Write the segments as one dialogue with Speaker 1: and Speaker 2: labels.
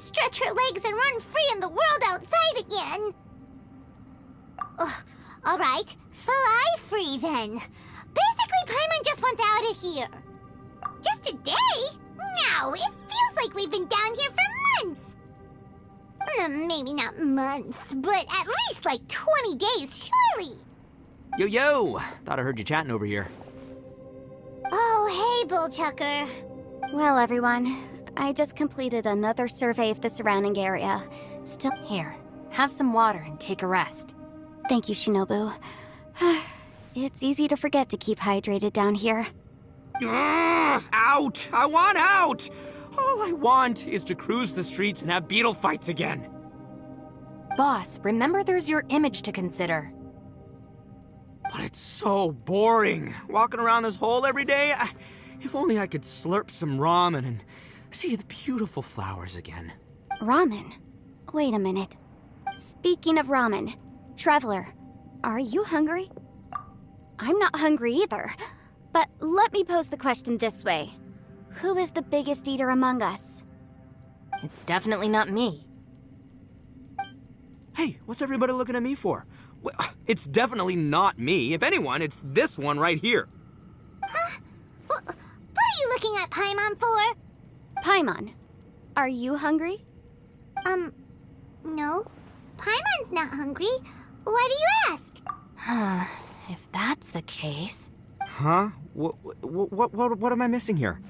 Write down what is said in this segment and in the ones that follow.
Speaker 1: stretch her legs and run free in the world outside again. Alright, fly free then. Basically, Paimon just wants out of here. Just a day? No, it feels like we've been down here for months. Maybe not months, but at least like 20 days, surely.
Speaker 2: Yo! Thought I heard you chatting over here.
Speaker 1: Oh, hey, Bullchucker.
Speaker 3: Well, everyone, I just completed another survey of the surrounding area. Still
Speaker 4: Here, have some water and take a rest.
Speaker 3: Thank you, Shinobu. It's easy to forget to keep hydrated down here.
Speaker 2: Out! I want out! All I want is to cruise the streets and have beetle fights again.
Speaker 4: Boss, remember there's your image to consider.
Speaker 2: But it's so boring, walking around this hole every day. If only I could slurp some ramen and see the beautiful flowers again.
Speaker 3: Ramen? Wait a minute. Speaking of ramen, Traveler, are you hungry? I'm not hungry either. But let me pose the question this way. Who is the biggest eater among us?
Speaker 4: It's definitely not me.
Speaker 2: Hey, what's everybody looking at me for? Well, it's definitely not me. If anyone, it's this one right here.
Speaker 1: Huh? What are you looking at Paimon for?
Speaker 3: Paimon, are you hungry?
Speaker 1: No. Paimon's not hungry. Why do you ask?
Speaker 4: If that's the case...
Speaker 2: Huh? What am I missing here?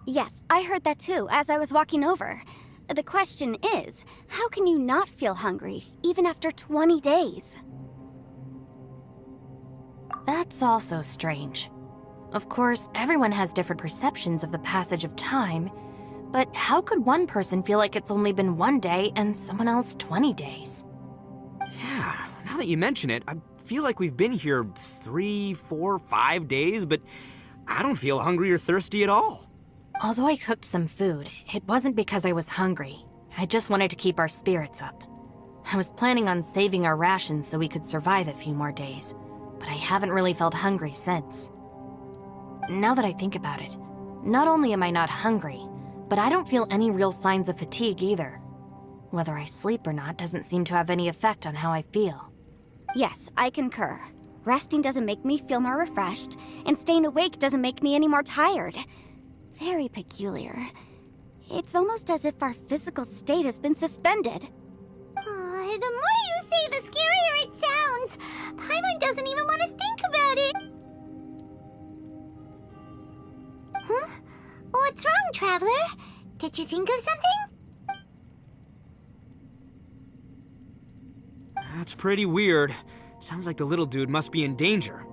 Speaker 3: Yes, I heard that too, as I was walking over. The question is, how can you not feel hungry, even after 20 days?
Speaker 4: That's also strange. Of course, everyone has different perceptions of the passage of time, but how could one person feel like it's only been 1 day and someone else 20 days?
Speaker 2: Yeah, now that you mention it, I feel like we've been here 3, 4, 5 days, but I don't feel hungry or thirsty at all.
Speaker 4: Although I cooked some food, it wasn't because I was hungry. I just wanted to keep our spirits up. I was planning on saving our rations so we could survive a few more days, but I haven't really felt hungry since. Now that I think about it, not only am I not hungry, but I don't feel any real signs of fatigue either. Whether I sleep or not doesn't seem to have any effect on how I feel.
Speaker 3: Yes, I concur. Resting doesn't make me feel more refreshed, and staying awake doesn't make me any more tired. Very peculiar. It's almost as if our physical state has been suspended.
Speaker 1: The more you say, the scarier it sounds. Paimon doesn't even want to think about it. Huh? What's wrong, Traveler? Did you think of something?
Speaker 2: That's pretty weird. Sounds like the little dude must be in danger.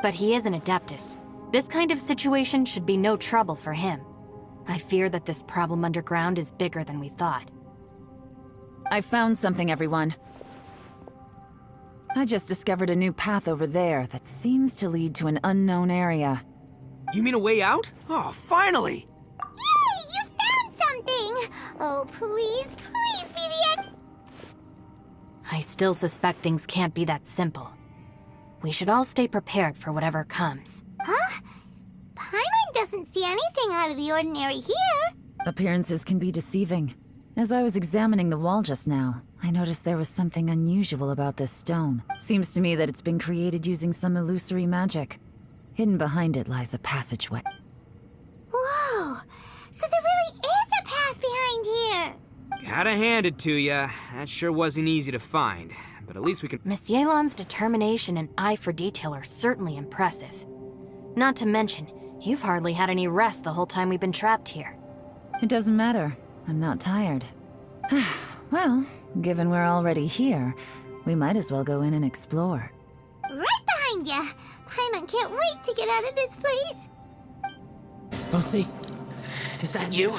Speaker 4: But he is an Adeptus. This kind of situation should be no trouble for him. I fear that this problem underground is bigger than we thought.
Speaker 5: I found something, everyone. I just discovered a new path over there that seems to lead to an unknown area.
Speaker 2: You mean a way out? Oh, finally!
Speaker 1: Yay! You found something! Oh, please be the end.
Speaker 4: I still suspect things can't be that simple. We should all stay prepared for whatever comes.
Speaker 1: Huh? Paimon doesn't see anything out of the ordinary here.
Speaker 5: Appearances can be deceiving. As I was examining the wall just now, I noticed there was something unusual about this stone. Seems to me that it's been created using some illusory magic. Hidden behind it lies a passageway.
Speaker 1: Whoa! So there really is a path behind here!
Speaker 2: Gotta hand it to ya. That sure wasn't easy to find, but at least we can...
Speaker 4: Miss Yelan's determination and eye for detail are certainly impressive. Not to mention, you've hardly had any rest the whole time we've been trapped here.
Speaker 5: It doesn't matter. I'm not tired. Well, given we're already here, we might as well go in and explore.
Speaker 1: Right behind ya! Paimon can't wait to get out of this place!
Speaker 6: Lucy, is that you?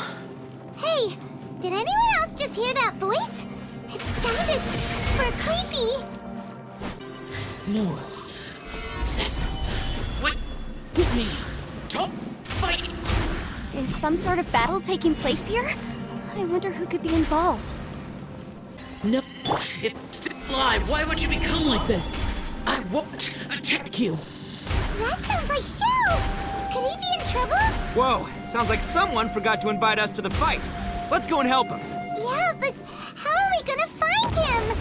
Speaker 1: Hey, did anyone else just hear that voice? It sounded super creepy.
Speaker 6: No. This... What? With me. Don't fight!
Speaker 3: Is some sort of battle taking place here? I wonder who could be involved.
Speaker 6: No. It's alive. Why would you become like this? I won't attack you.
Speaker 1: That sounds like Shell! Could he be in trouble?
Speaker 2: Whoa! Sounds like someone forgot to invite us to the fight. Let's go and help him.
Speaker 1: Yeah, but how are we gonna find him?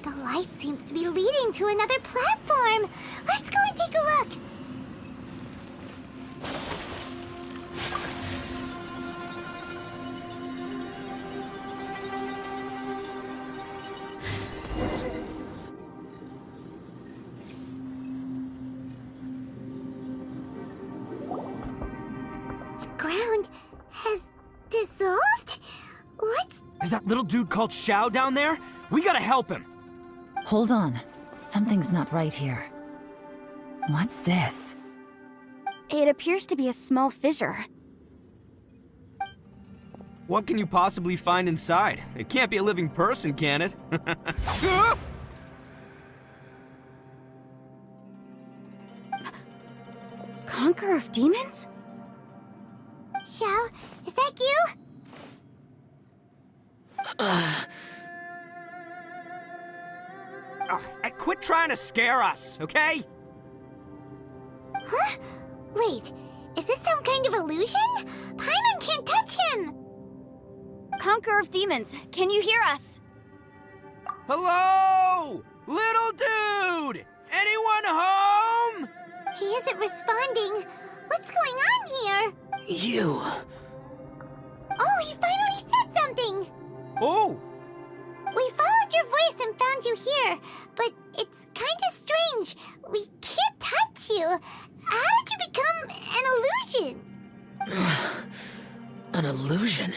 Speaker 1: The light seems to be leading to another platform. Let's go and take a look. The ground has dissolved? What's...
Speaker 2: Is that little dude called Xiao down there? We gotta help him.
Speaker 5: Hold on. Something's not right here. What's this?
Speaker 3: It appears to be a small fissure.
Speaker 2: What can you possibly find inside? It can't be a living person, can it?
Speaker 3: Conqueror of demons?
Speaker 1: Xiao, is that you?
Speaker 2: Quit trying to scare us, okay?
Speaker 1: Huh? Wait, is this some kind of illusion? Paimon can't touch him!
Speaker 3: Conqueror of demons, can you hear us?
Speaker 2: Hello? Little dude! Anyone home?
Speaker 1: He isn't responding. What's going on here?
Speaker 6: You.
Speaker 1: Oh, he finally said something!
Speaker 2: Oh,
Speaker 1: We followed your voice and found you here, but it's kind of strange. We can't touch you. How did you become an illusion?
Speaker 6: An illusion?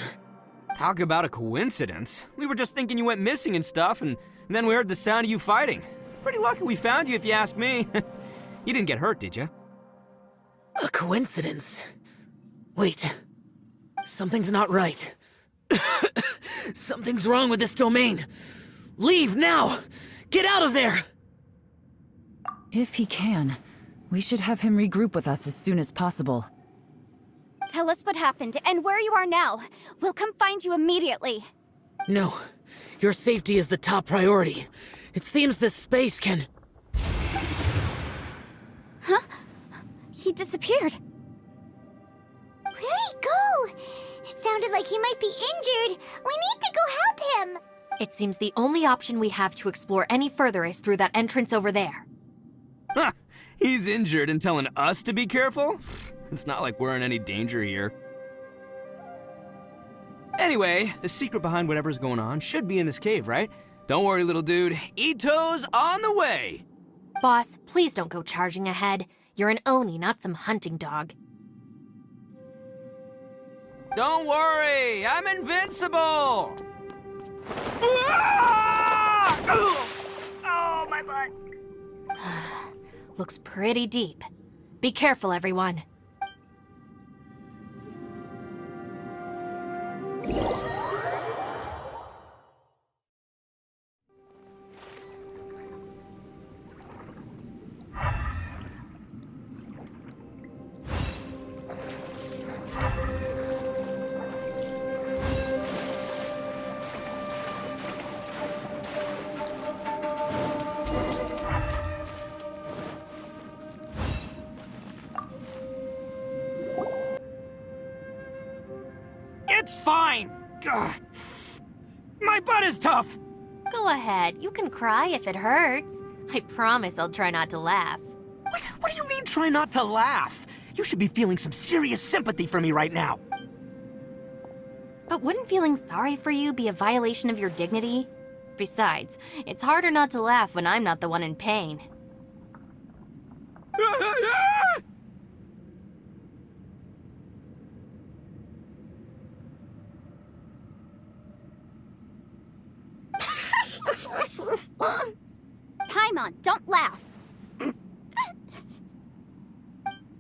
Speaker 2: talk about a coincidence. We were just thinking you went missing and stuff, and then we heard the sound of you fighting. Pretty lucky we found you, if you ask me. You didn't get hurt, did you?
Speaker 6: A coincidence? Wait. Something's not right. Something's wrong with this domain. Leave now! Get out of there!
Speaker 5: If he can, we should have him regroup with us as soon as possible.
Speaker 3: Tell us what happened and where you are now. We'll come find you immediately.
Speaker 6: No. Your safety is the top priority. It seems this space can...
Speaker 3: Huh? He disappeared.
Speaker 1: Where'd he go? It sounded like he might be injured. We need to go help him.
Speaker 4: It seems the only option we have to explore any further is through that entrance over there.
Speaker 2: Huh, he's injured and telling us to be careful? It's not like we're in any danger here. Anyway, the secret behind whatever's going on should be in this cave, right? Don't worry, little dude. Ito's on the way!
Speaker 4: Boss, please don't go charging ahead. You're an Oni, not some hunting dog.
Speaker 2: Don't worry, I'm invincible! Ah! Oh, my butt!
Speaker 4: Looks pretty deep. Be careful, everyone.
Speaker 2: It's fine! Ugh. My butt is tough!
Speaker 4: Go ahead, you can cry if it hurts. I promise I'll try not to laugh.
Speaker 2: What do you mean, try not to laugh? You should be feeling some serious sympathy for me right now.
Speaker 4: But wouldn't feeling sorry for you be a violation of your dignity? Besides, it's harder not to laugh when I'm not the one in pain.
Speaker 3: Paimon, don't laugh.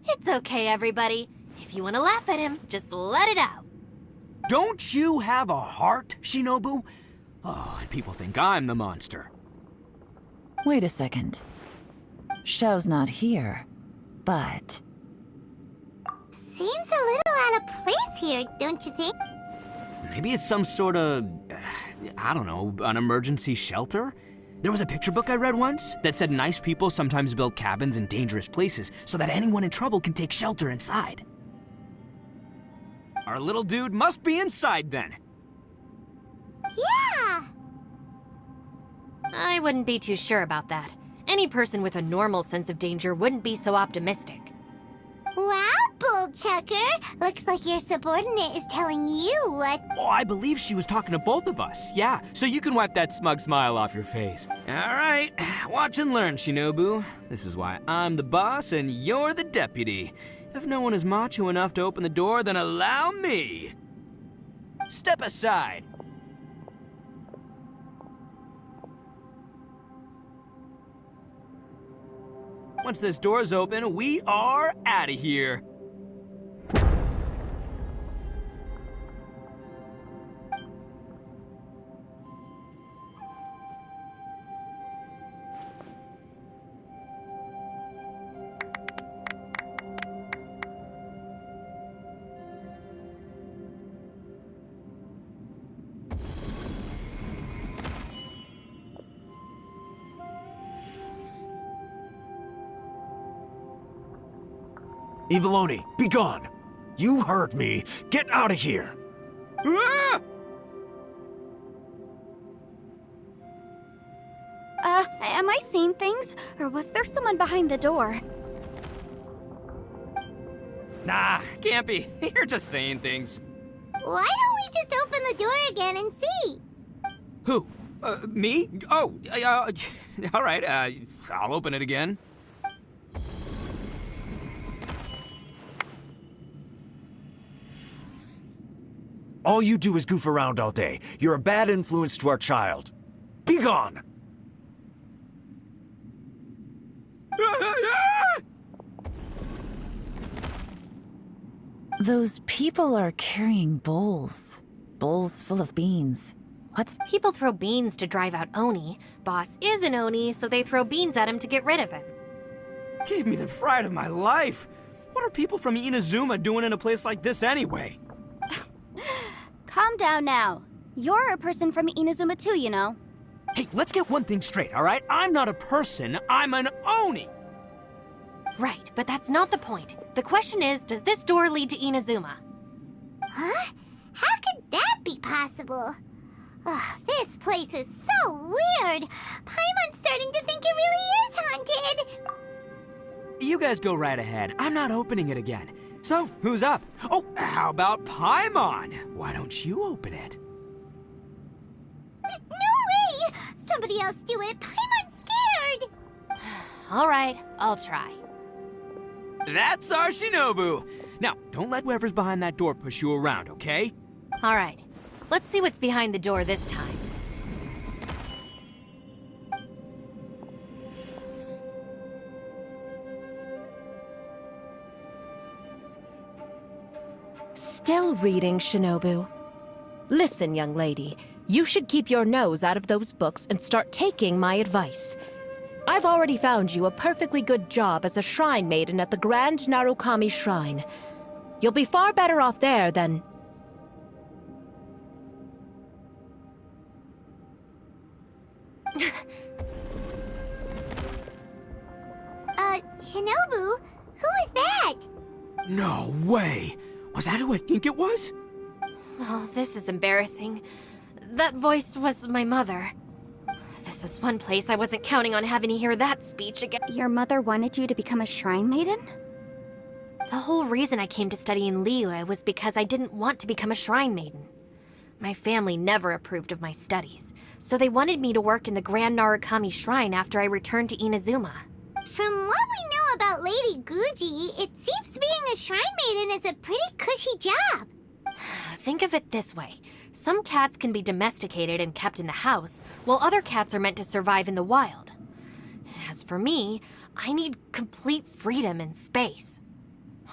Speaker 4: It's okay, everybody. If you want to laugh at him, just let it out.
Speaker 2: Don't you have a heart, Shinobu? Oh, and people think I'm the monster.
Speaker 5: Wait a second. Xiao's not here, but...
Speaker 1: Seems a little out of place here, don't you think?
Speaker 2: Maybe it's some sort of, I don't know, an emergency shelter? There was a picture book I read once that said nice people sometimes build cabins in dangerous places so that anyone in trouble can take shelter inside. Our little dude must be inside then.
Speaker 1: Yeah!
Speaker 4: I wouldn't be too sure about that. Any person with a normal sense of danger wouldn't be so optimistic.
Speaker 1: Wow, Bullchucker! Looks like your subordinate is telling you what...
Speaker 2: Oh, I believe she was talking to both of us. Yeah, so you can wipe that smug smile off your face. All right, watch and learn, Shinobu. This is why I'm the boss and you're the deputy. If no one is macho enough to open the door, then allow me. Step aside. Once this door's open, we are out of here.
Speaker 7: Eviloni, be gone! You heard me! Get out of here!
Speaker 2: Ah!
Speaker 3: Am I seeing things? Or was there someone behind the door?
Speaker 2: Nah, can't be. You're just saying things.
Speaker 1: Why don't we just open the door again and see?
Speaker 2: Who? Me? Oh, all right, I'll open it again.
Speaker 7: All you do is goof around all day. You're a bad influence to our child. Be gone!
Speaker 5: Those people are carrying bowls. Bowls full of beans. What's...
Speaker 4: People throw beans to drive out Oni. Boss is an Oni, so they throw beans at him to get rid of him.
Speaker 2: Gave me the fright of my life. What are people from Inazuma doing in a place like this anyway?
Speaker 3: Calm down now. You're a person from Inazuma too, you know.
Speaker 2: Hey, let's get one thing straight, all right? I'm not a person, I'm an Oni!
Speaker 4: Right, but that's not the point. The question is, does this door lead to Inazuma?
Speaker 1: Huh? How could that be possible? Ugh, this place is so weird. Paimon's starting to think it really is haunted.
Speaker 2: You guys go right ahead. I'm not opening it again. So, who's up? Oh, how about Paimon? Why don't you open it?
Speaker 1: No way! Somebody else do it. Paimon's scared.
Speaker 4: All right, I'll try.
Speaker 2: That's our Shinobu. Now, don't let whoever's behind that door push you around, okay?
Speaker 4: All right, let's see what's behind the door this time.
Speaker 8: Still reading, Shinobu. Listen, young lady, you should keep your nose out of those books and start taking my advice. I've already found you a perfectly good job as a shrine maiden at the Grand Narukami Shrine. You'll be far better off there than...
Speaker 1: Shinobu? Who is that?
Speaker 2: No way! Was that who I think it was?
Speaker 4: Oh, this is embarrassing. That voice was my mother. This is one place I wasn't counting on having to hear that speech again.
Speaker 3: Your mother wanted you to become a shrine maiden?
Speaker 4: The whole reason I came to study in Liyue was because I didn't want to become a shrine maiden. My family never approved of my studies, so they wanted me to work in the Grand Narukami Shrine after I returned to Inazuma.
Speaker 1: From what we know about Lady Guji, it seems being a shrine maiden is a pretty cushy job.
Speaker 4: Think of it this way. Some cats can be domesticated and kept in the house, while other cats are meant to survive in the wild. As for me, I need complete freedom and space.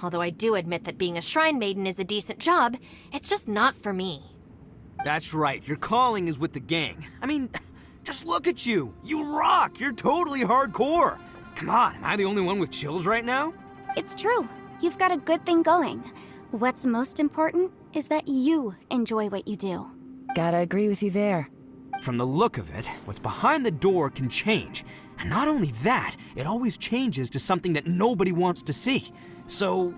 Speaker 4: Although I do admit that being a shrine maiden is a decent job, it's just not for me.
Speaker 2: That's right, your calling is with the gang. I mean, just look at you. You rock, you're totally hardcore. Come on, am I the only one with chills right now?
Speaker 3: It's true. You've got a good thing going. What's most important is that you enjoy what you do.
Speaker 5: Gotta agree with you there.
Speaker 2: From the look of it, what's behind the door can change. And not only that, it always changes to something that nobody wants to see. So,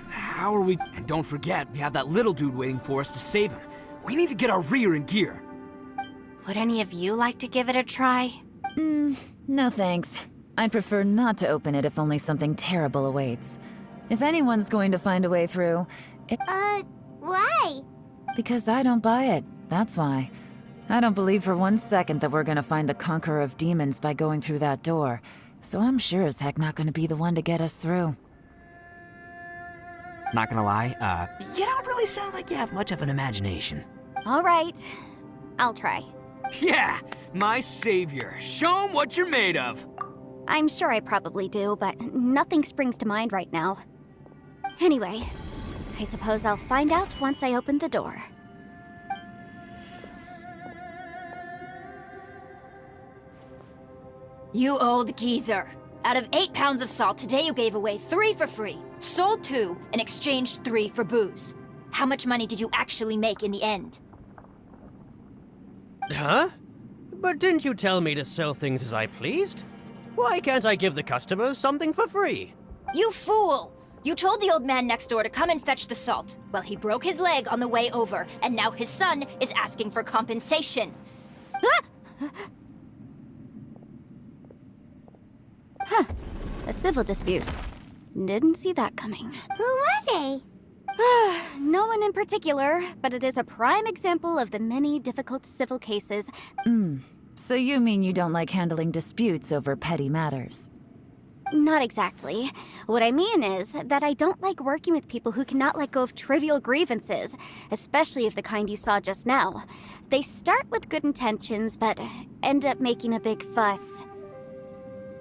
Speaker 2: how are we... And don't forget, we have that little dude waiting for us to save him. We need to get our rear in gear.
Speaker 4: Would any of you like to give it a try?
Speaker 5: No thanks. I'd prefer not to open it if only something terrible awaits. If anyone's going to find a way through,
Speaker 1: Why?
Speaker 5: because I don't buy it, that's why. I don't believe for 1 second that we're gonna find the conqueror of demons by going through that door, so I'm sure as heck not gonna be the one to get us through.
Speaker 2: Not gonna lie, you don't really sound like you have much of an imagination.
Speaker 3: All right, I'll try.
Speaker 2: Yeah, my savior. Show 'em what you're made of.
Speaker 3: I'm sure I probably do, but nothing springs to mind right now. Anyway, I suppose I'll find out once I open the door.
Speaker 9: You old geezer. Out of 8 pounds of salt, today you gave away 3 for free, sold 2, and exchanged 3 for booze. How much money did you actually make in the end?
Speaker 10: Huh? But didn't you tell me to sell things as I pleased? Why can't I give the customers something for free?
Speaker 9: You fool! You told the old man next door to come and fetch the salt. Well, he broke his leg on the way over, and now his son is asking for compensation.
Speaker 3: A civil dispute. Didn't see that coming.
Speaker 1: Who were they?
Speaker 3: No one in particular, but it is a prime example of the many difficult civil cases.
Speaker 5: So you mean you don't like handling disputes over petty matters?
Speaker 3: Not exactly. What I mean is that I don't like working with people who cannot let go of trivial grievances, especially of the kind you saw just now. They start with good intentions, but end up making a big fuss.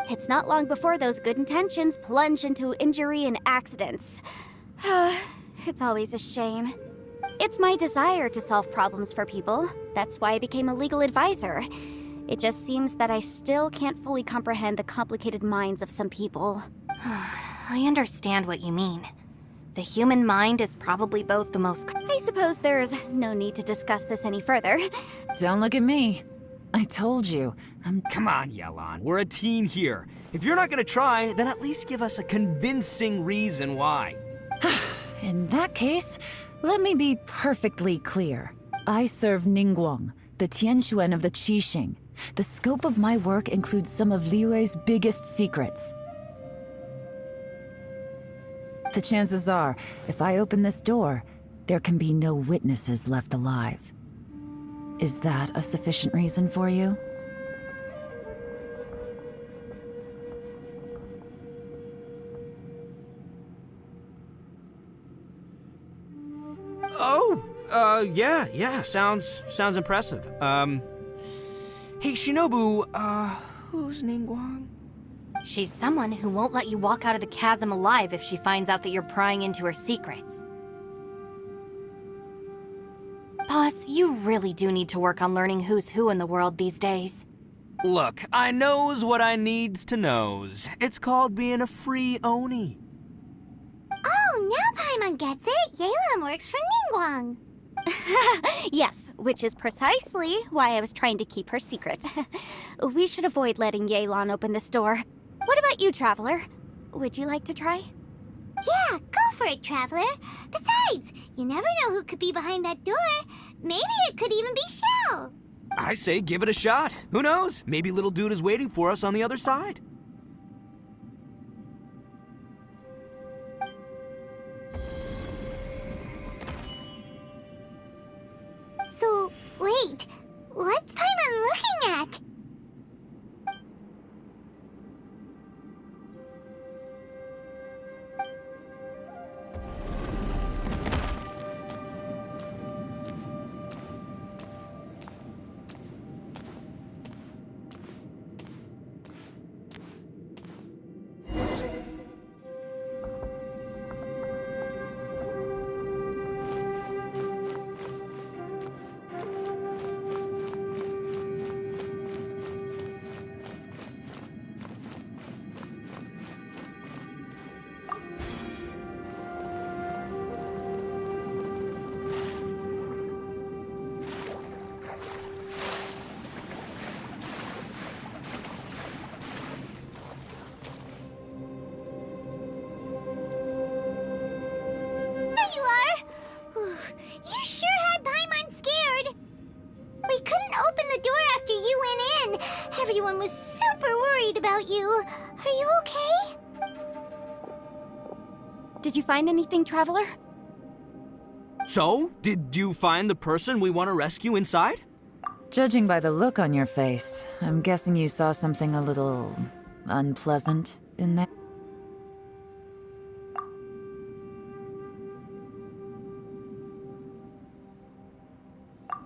Speaker 3: It's not long before those good intentions plunge into injury and accidents. It's always a shame. It's my desire to solve problems for people. That's why I became a legal advisor. It just seems that I still can't fully comprehend the complicated minds of some people.
Speaker 4: I understand what you mean. The human mind is probably both the most...
Speaker 3: I suppose there's no need to discuss this any further.
Speaker 5: Don't look at me. I told you,
Speaker 2: Come on, Yelan, we're a team here. If you're not gonna try, then at least give us a convincing reason why.
Speaker 5: In that case, let me be perfectly clear. I serve Ningguang, the Tianxuan of the Qixing. The scope of my work includes some of Liyue's biggest secrets. The chances are, if I open this door, there can be no witnesses left alive. Is that a sufficient reason for you?
Speaker 2: Oh, yeah, sounds impressive. Hey, Shinobu, who's Ningguang?
Speaker 4: She's someone who won't let you walk out of the chasm alive if she finds out that you're prying into her secrets. Boss, you really do need to work on learning who's who in the world these days.
Speaker 2: Look, I knows what I needs to knows. It's called being a free Oni.
Speaker 1: Oh, now Paimon gets it. Yelan works for Ningguang.
Speaker 3: Yes, which is precisely why I was trying to keep her secret. We should avoid letting Yelan open this door. What about you, Traveler? Would you like to try?
Speaker 1: Yeah, go for it, Traveler. Besides, you never know who could be behind that door. Maybe it could even be Shell.
Speaker 2: I say give it a shot. Who knows? Maybe little dude is waiting for us on the other side.
Speaker 1: So, wait. What's Paimon looking at? Everyone was super worried about you. Are you okay?
Speaker 3: Did you find anything, Traveler?
Speaker 2: So, did you find the person we want to rescue inside?
Speaker 5: Judging by the look on your face, I'm guessing you saw something a little unpleasant in there.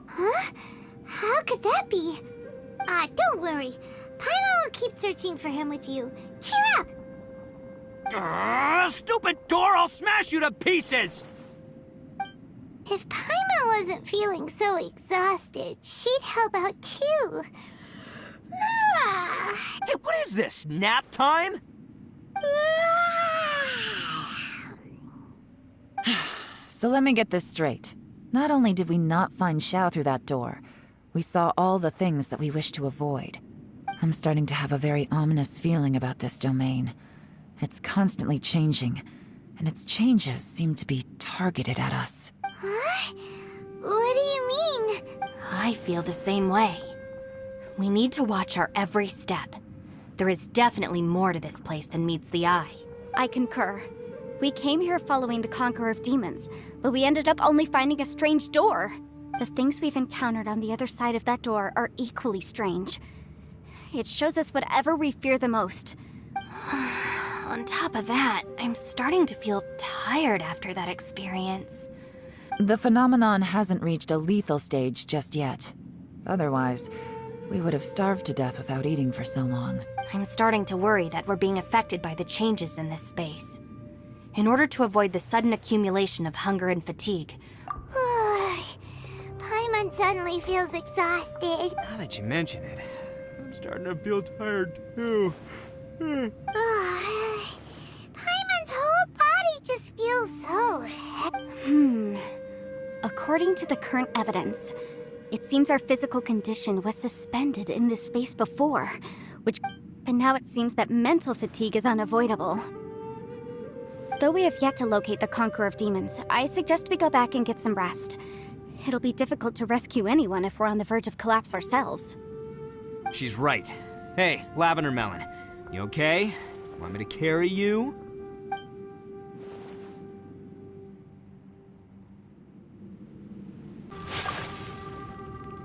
Speaker 1: Huh? How could that be? Don't worry. Paimon will keep searching for him with you. Cheer up!
Speaker 2: Stupid door! I'll smash you to pieces!
Speaker 1: If Paimon wasn't feeling so exhausted, she'd help out too.
Speaker 2: Hey, what is this? Nap time?
Speaker 5: So let me get this straight. Not only did we not find Xiao through that door, we saw all the things that we wish to avoid. I'm starting to have a very ominous feeling about this domain. It's constantly changing, and its changes seem to be targeted at us.
Speaker 1: Huh? What do you mean?
Speaker 4: I feel the same way. We need to watch our every step. There is definitely more to this place than meets the eye.
Speaker 3: I concur. We came here following the Conqueror of Demons, but we ended up only finding a strange door. The things we've encountered on the other side of that door are equally strange. It shows us whatever we fear the most.
Speaker 4: On top of that, I'm starting to feel tired after that experience.
Speaker 5: The phenomenon hasn't reached a lethal stage just yet. Otherwise, we would have starved to death without eating for so long.
Speaker 4: I'm starting to worry that we're being affected by the changes in this space. In order to avoid the sudden accumulation of hunger and fatigue,
Speaker 1: Paimon suddenly feels exhausted.
Speaker 2: Now that you mention it, I'm starting to feel tired too.
Speaker 1: Paimon's whole body just feels so heavy.
Speaker 3: According to the current evidence, it seems our physical condition was suspended in this space before, but now it seems that mental fatigue is unavoidable. Though we have yet to locate the Conqueror of Demons, I suggest we go back and get some rest. It'll be difficult to rescue anyone if we're on the verge of collapse ourselves.
Speaker 2: She's right. Hey, Lavender Melon, you okay? Want me to carry you?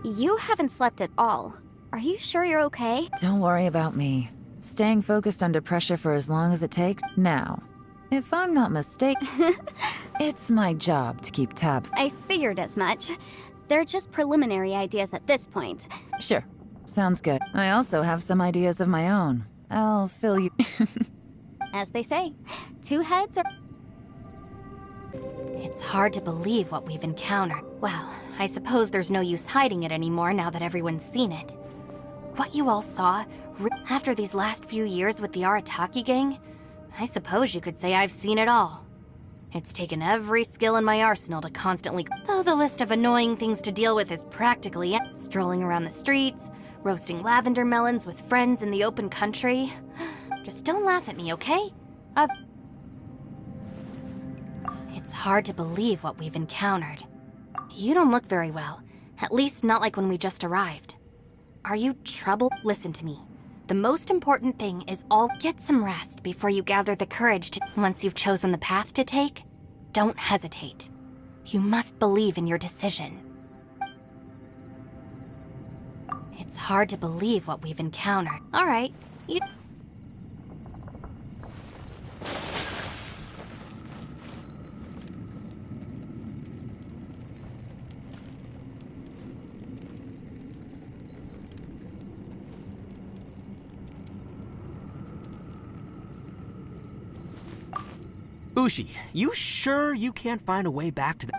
Speaker 3: You haven't slept at all. Are you sure you're okay?
Speaker 5: Don't worry about me. Staying focused under pressure for as long as it takes. Now, if I'm not mistaken, it's my job to keep tabs.
Speaker 3: I figured as much. They're just preliminary ideas at this point.
Speaker 5: Sure, sounds good. I also have some ideas of my own. I'll fill you.
Speaker 3: As they say, two heads are...
Speaker 4: it's hard to believe what we've encountered. Well, I suppose there's no use hiding it anymore now that everyone's seen it. What you all saw, after these last few years with the Arataki gang, I suppose you could say I've seen it all. It's taken every skill in my arsenal to constantly... Though the list of annoying things to deal with is practically... strolling around the streets, roasting lavender melons with friends in the open country. Just don't laugh at me, okay? It's hard to believe what we've encountered. You don't look very well. At least not like when we just arrived. Are you troubled? Listen to me. The most important thing is get some rest before you gather the courage to... Once you've chosen the path to take, don't hesitate. You must believe in your decision. It's hard to believe what we've encountered. All right, you...
Speaker 2: Ushi, you sure you can't find a way back to the...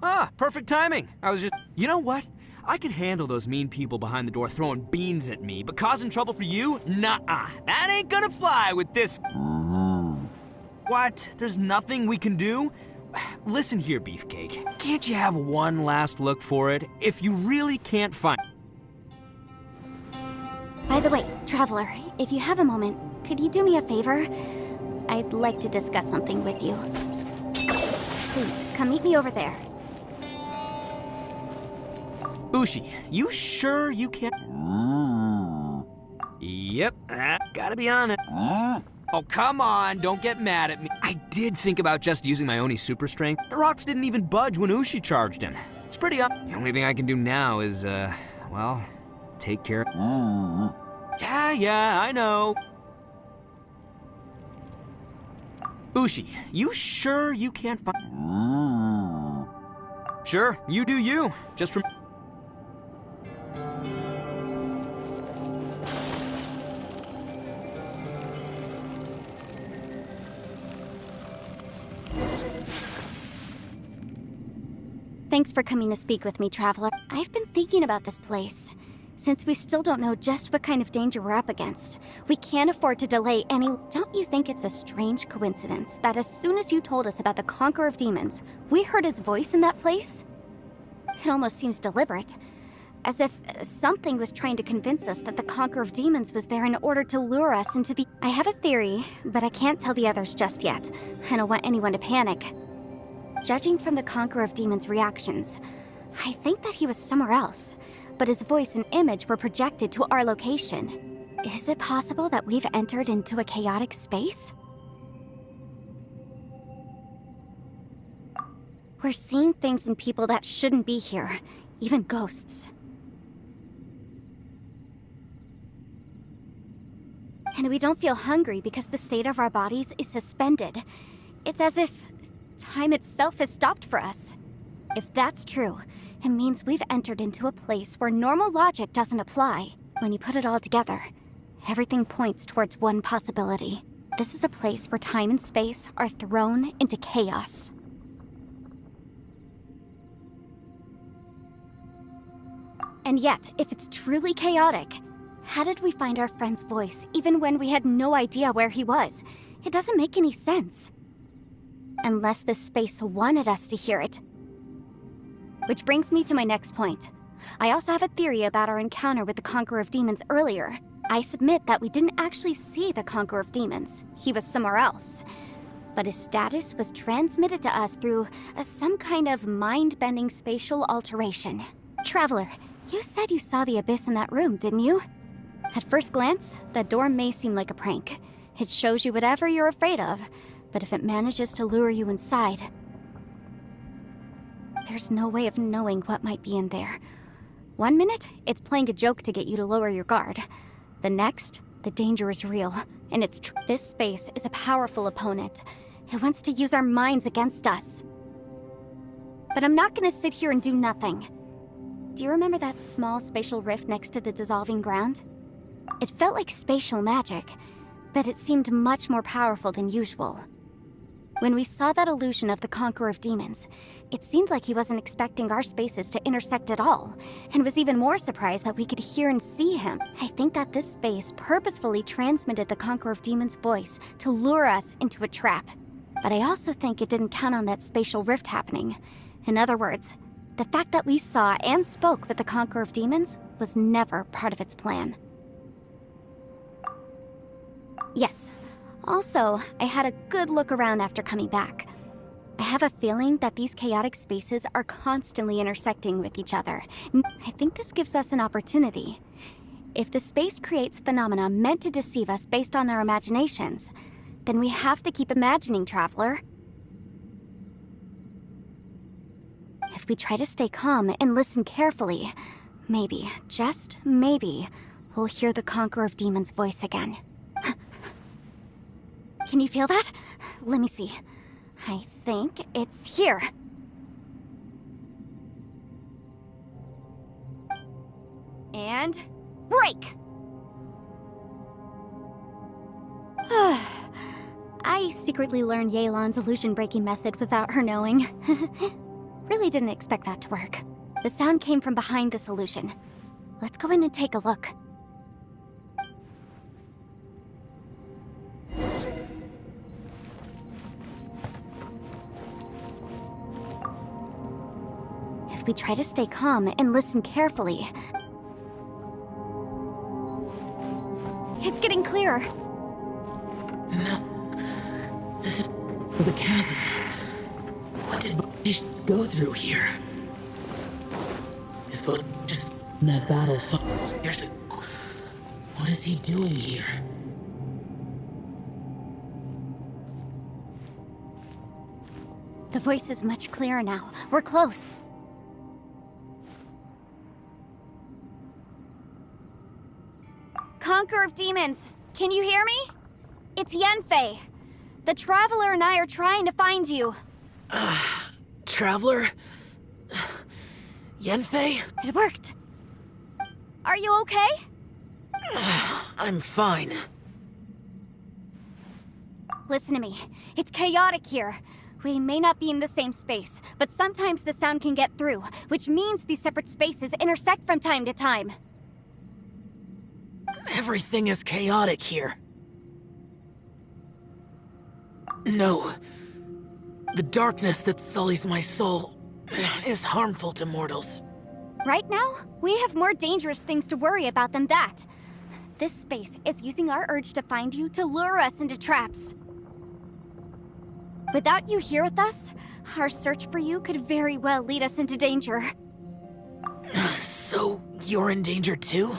Speaker 2: Ah, perfect timing. I was just... You know what? I can handle those mean people behind the door throwing beans at me, but causing trouble for you? Nuh-uh. That ain't gonna fly with this... What? There's nothing we can do? Listen here, Beefcake. Can't you have one last look for it? If you really can't find...
Speaker 3: By the way, Traveler, if you have a moment, could you do me a favor? I'd like to discuss something with you. Please, come meet me over there.
Speaker 2: Ushi, you sure you can't? Yep, gotta be honest. Oh, come on, don't get mad at me. I did think about just using my Oni super strength. The rocks didn't even budge when Ushi charged him. It's pretty The only thing I can do now is, well, take care. Yeah, I know. Ushi, you sure you can't find... Sure, you do you. Just
Speaker 3: Thanks for coming to speak with me, Traveler. I've been thinking about this place. Since we still don't know just what kind of danger we're up against, we can't afford to delay any... Don't you think it's a strange coincidence that as soon as you told us about the Conqueror of Demons, we heard his voice in that place? It almost seems deliberate. As if something was trying to convince us that the Conqueror of Demons was there in order to lure us into the... I have a theory, but I can't tell the others just yet. I don't want anyone to panic. Judging from the Conqueror of Demons' reactions, I think that he was somewhere else, but his voice and image were projected to our location. Is it possible that we've entered into a chaotic space? We're seeing things in people that shouldn't be here, even ghosts. And we don't feel hungry because the state of our bodies is suspended. It's as if time itself has stopped for us. If that's true, it means we've entered into a place where normal logic doesn't apply. When you put it all together, everything points towards one possibility. This is a place where time and space are thrown into chaos. And yet, if it's truly chaotic, how did we find our friend's voice even when we had no idea where he was? It doesn't make any sense. Unless this space wanted us to hear it. Which brings me to my next point. I also have a theory about our encounter with the Conqueror of Demons earlier. I submit that we didn't actually see the Conqueror of Demons. He was somewhere else. But his status was transmitted to us through some kind of mind-bending spatial alteration. Traveler, you said you saw the abyss in that room, didn't you? At first glance, that door may seem like a prank. It shows you whatever you're afraid of. But if it manages to lure you inside, there's no way of knowing what might be in there. One minute, it's playing a joke to get you to lower your guard. The next, the danger is real, and this space is a powerful opponent. It wants to use our minds against us. But I'm not gonna sit here and do nothing. Do you remember that small spatial rift next to the dissolving ground? It felt like spatial magic, but it seemed much more powerful than usual. When we saw that illusion of the Conqueror of Demons, it seemed like he wasn't expecting our spaces to intersect at all, and was even more surprised that we could hear and see him. I think that this space purposefully transmitted the Conqueror of Demons' voice to lure us into a trap. But I also think it didn't count on that spatial rift happening. In other words, the fact that we saw and spoke with the Conqueror of Demons was never part of its plan. Yes. Also, I had a good look around after coming back. I have a feeling that these chaotic spaces are constantly intersecting with each other. I think this gives us an opportunity. If the space creates phenomena meant to deceive us based on our imaginations, then we have to keep imagining, Traveler. If we try to stay calm and listen carefully, maybe, just maybe, we'll hear the Conqueror of Demons' voice again. Can you feel that? Let me see. I think it's here. And break! I secretly learned Yelan's illusion-breaking method without her knowing. Really didn't expect that to work. The sound came from behind this illusion. Let's go in and take a look. If we try to stay calm and listen carefully... It's getting clearer.
Speaker 6: No. This is the chasm. What did patients go through here? If it just in that battle, here's it. What is he doing here?
Speaker 3: The voice is much clearer now. We're close. Conqueror of Demons, can you hear me? It's Yenfei. The Traveler and I are trying to find you.
Speaker 6: Traveler? Yenfei?
Speaker 3: It worked. Are you okay?
Speaker 6: I'm fine.
Speaker 3: Listen to me. It's chaotic here. We may not be in the same space, but sometimes the sound can get through, which means these separate spaces intersect from time to time.
Speaker 6: Everything is chaotic here. No. The darkness that sullies my soul is harmful to mortals.
Speaker 3: Right now, we have more dangerous things to worry about than that. This space is using our urge to find you to lure us into traps. Without you here with us, our search for you could very well lead us into danger.
Speaker 6: So, you're in danger too?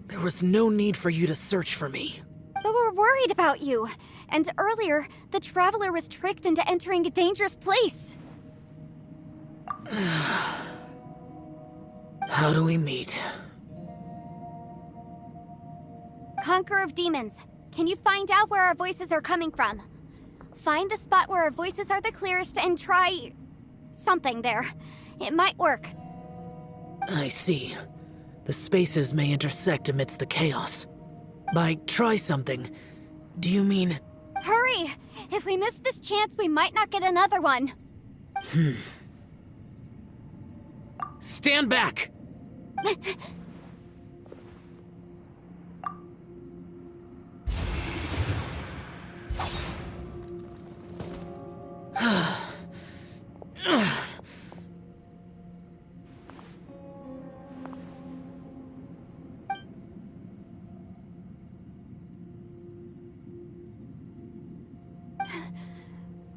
Speaker 6: There was no need for you to search for me.
Speaker 3: But we're worried about you. And earlier, the Traveler was tricked into entering a dangerous place.
Speaker 6: How do we meet?
Speaker 3: Conqueror of Demons, can you find out where our voices are coming from? Find the spot where our voices are the clearest and try... something there. It might work.
Speaker 6: I see. The spaces may intersect amidst the chaos. By try something, do you mean...
Speaker 3: Hurry! If we miss this chance, we might not get another one.
Speaker 6: Stand back!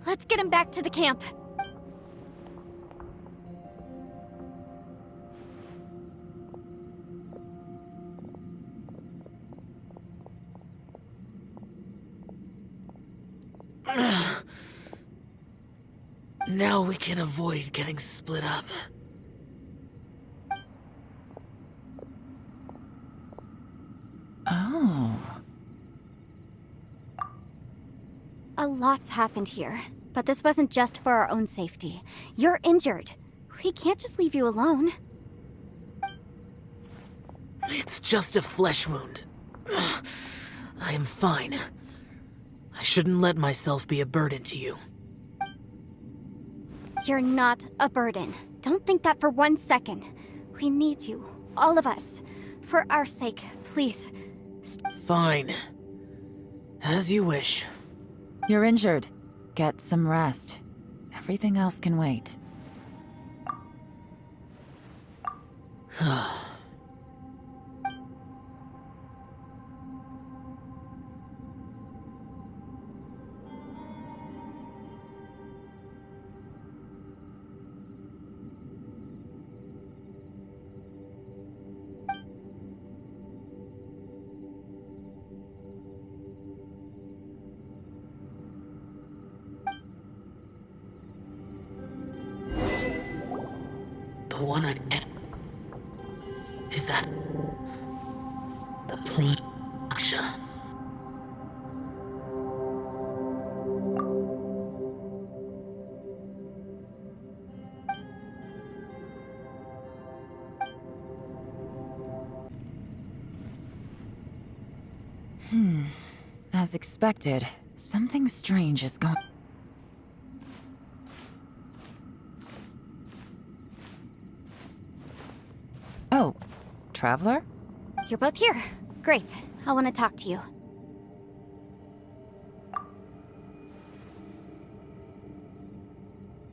Speaker 3: Let's get him back to the camp.
Speaker 6: Now we can avoid getting split up.
Speaker 5: Oh.
Speaker 3: A lot's happened here, but this wasn't just for our own safety. You're injured. We can't just leave you alone.
Speaker 6: It's just a flesh wound. I am fine. I shouldn't let myself be a burden to you.
Speaker 3: You're not a burden. Don't think that for 1 second. We need you, all of us. For our sake, please.
Speaker 6: Fine. As you wish.
Speaker 5: You're injured. Get some rest. Everything else can wait.
Speaker 6: The one I am. Is that the prime Aksha?
Speaker 5: As expected, something strange is going... Oh, Traveler?
Speaker 3: You're both here. Great. I want to talk to you.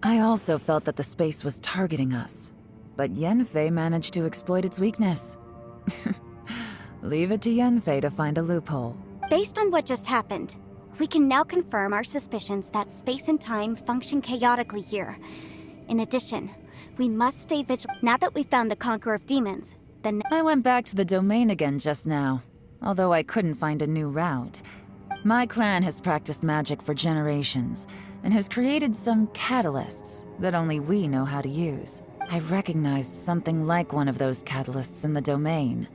Speaker 5: I also felt that the space was targeting us, but Yenfei managed to exploit its weakness. Leave it to Yenfei to find a loophole.
Speaker 3: Based on what just happened, We can now confirm our suspicions that space and time function chaotically here. In addition, we must stay vigilant. Now that we've found the Conqueror of Demons, then
Speaker 5: I went back to the domain again just now, although I couldn't find a new route. My clan has practiced magic for generations, and has created some catalysts that only we know how to use. I recognized something like one of those catalysts in the domain.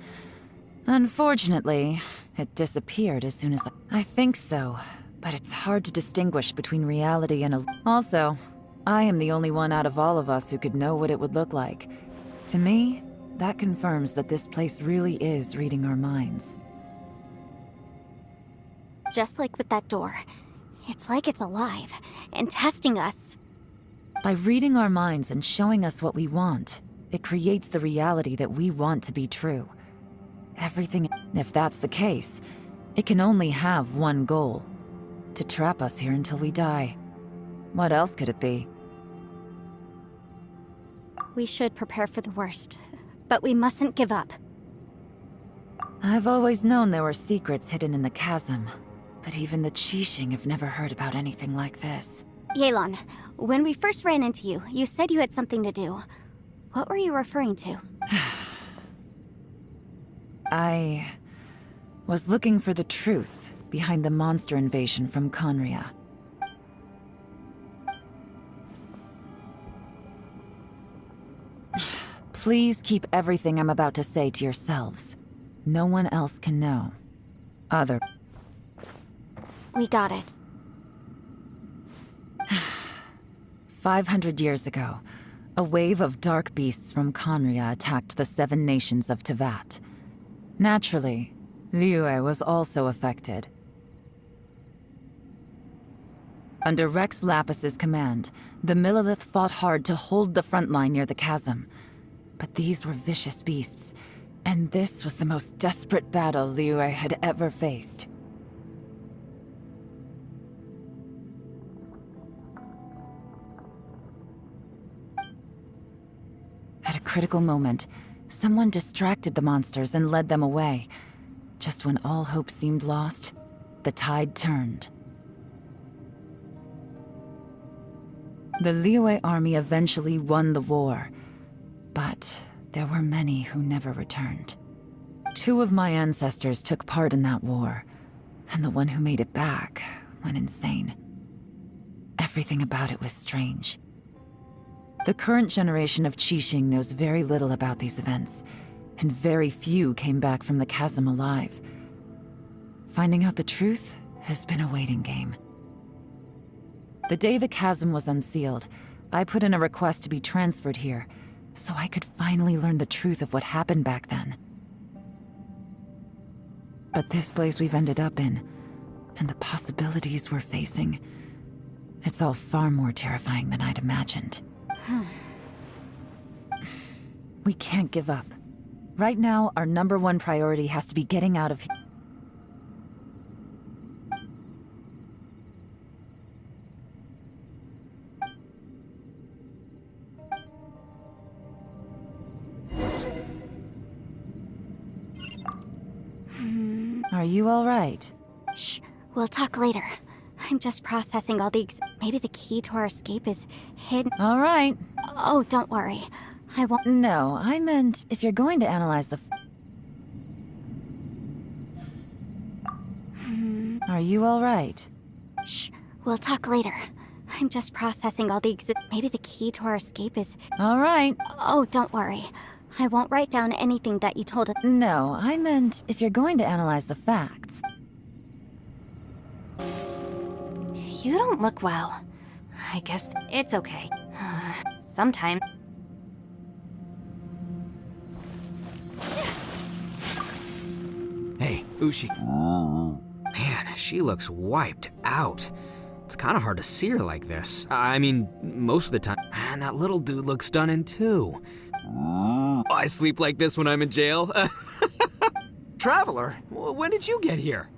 Speaker 5: Unfortunately, it disappeared as soon as I think so, but it's hard to distinguish between reality and Also, I am the only one out of all of us who could know what it would look like. To me, that confirms that this place really is reading our minds.
Speaker 3: just like with that door, it's like it's alive and testing us.
Speaker 5: By reading our minds and showing us what we want, it creates the reality that we want to be true. Everything, if that's the case, it can only have one goal: to trap us here until we die. What else could it be?
Speaker 3: We should prepare for the worst, but we mustn't give up.
Speaker 5: I've always known there were secrets hidden in the chasm, but even the Qixing have never heard about anything like this.
Speaker 3: Yelan, when we first ran into you, you said you had something to do. What were you referring to?
Speaker 5: I was looking for the truth behind the monster invasion from Conria. Please keep everything I'm about to say to yourselves. No one else can know.
Speaker 3: We got it.
Speaker 5: 500 years ago, a wave of dark beasts from Conria attacked the 7 nations of Tevat. Naturally, Liyue was also affected. Under Rex Lapis's command, the Millelith fought hard to hold the front line near the chasm. But these were vicious beasts, and this was the most desperate battle Liyue had ever faced. At a critical moment, someone distracted the monsters and led them away. Just when all hope seemed lost, the tide turned. The Liyue army eventually won the war, but there were many who never returned. 2 of my ancestors took part in that war, and the one who made it back went insane. Everything about it was strange. The current generation of Qixing knows very little about these events, and very few came back from the chasm alive. Finding out the truth has been a waiting game. The day the chasm was unsealed, I put in a request to be transferred here, so I could finally learn the truth of what happened back then. But this place we've ended up in, and the possibilities we're facing, it's all far more terrifying than I'd imagined. We can't give up. Right now, our #1 priority has to be getting out of here. Are you all right?
Speaker 3: Shh, we'll talk later. I'm just processing all the maybe the key to our escape is hidden.
Speaker 5: All right.
Speaker 3: Oh, don't worry. I won't.
Speaker 5: No, I meant if you're going to analyze the Are you all right?
Speaker 3: Shh, we'll talk later. I'm just processing all the maybe the key to our escape is.
Speaker 5: All right.
Speaker 3: Oh, don't worry. I won't write down anything that you told us.
Speaker 5: No, I meant if you're going to analyze the facts.
Speaker 4: You don't look well. I guess it's okay. Sometimes.
Speaker 2: Hey, Ushi. Man, she looks wiped out. It's kind of hard to see her like this. I mean, most of the time. Man, that little dude looks stunning too. I sleep like this when I'm in jail. Traveler, when did you get here?